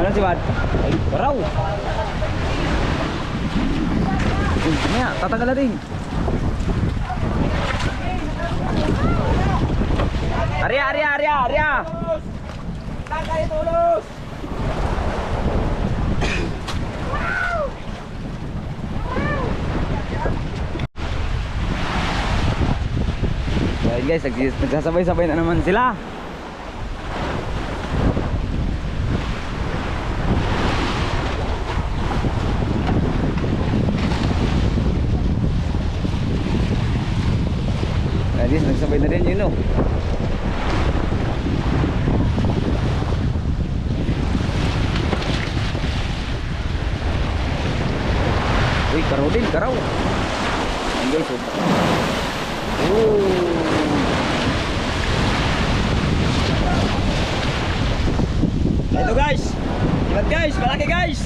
Nakasibad. Ay, baraw. Mamaya, tatanggal natin. Arya, Arya, Arya, Arya. Tagay tulos. Ayan guys, nagsasabay-sabay na naman sila. Ayan guys, nagsabay na rin yun, no? Uy, karaw din, karaw. Ayan guys, oh. Ito guys, ibat guys, malaki guys.